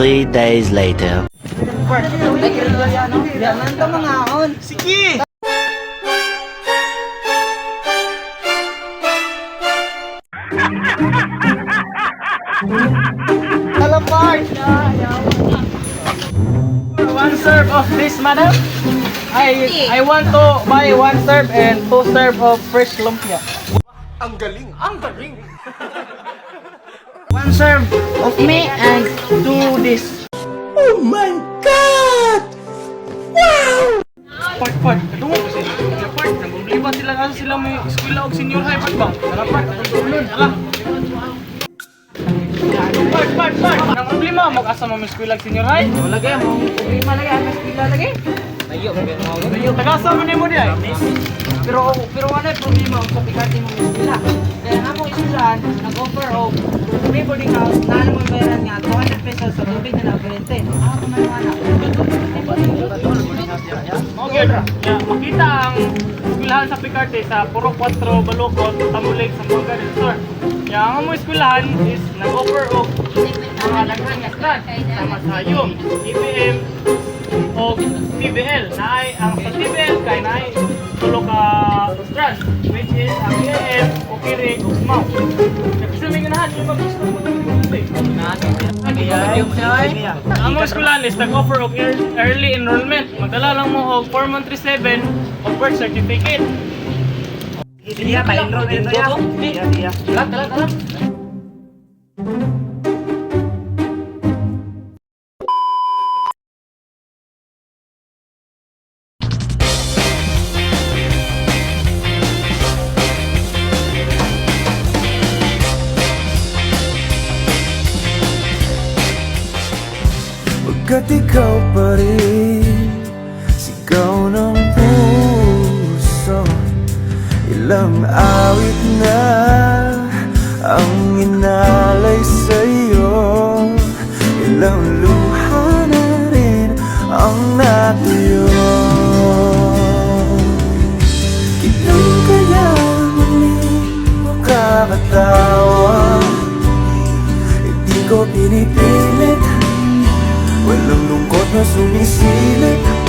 3 days later. Sige! Talapart! One serve of this, madam. I want to buy one serve and 2 serve of fresh lumpia. Ang galing! Ang galing! One serve of me and 2 this. Oh my God! Part. Kadungog ko sila. Part. Nagumbliba sila kasi sila may eskwela o senior high. Part ba? Part. Tulun. Alam. Part. Nagumbliba. Mag-asa mo may eskwela o senior high? Wala kaya mo. Problema lagi. Ang eskwela lagi. Layo. Tagasa mo ni mo di ay. Pero ano yung problema sa pikati mo may eskwela? Kaya nga mong isulan, nag-offer o free boarding house na naman bayaran nga 200 pesos sa tubig na nakurente. Ako kumaliwana. Okay, makita ang eskwelahan sa Picarte sa Puro 4, Balocot, Tamulig, Sambuanga del Sur. Kaya ang among eskwelahan is nag-offer og mga daghan nga strand sama sa YUM, EPM o TBL. Naay ang sa TBL kay naay tulo ka strand which is ang EAM, Okiri, ug SMAU. Kasi may ganahan yung mag-gusto mo ng ang mga eskwelahan is nag-offer og early enrollment. Magdala lang mo og Form 137 o birth certificate. Diya pa-enroll din to. Diya. Tala. Pagkat ikaw pa rin, sigaw ng puso. Ilang awit na ang inalay sa'yo. Ilang luha na rin ang natuyo. Kailan kaya muling makakatawa? Hindi ko pinipilit, walang lungkot na sumisilip.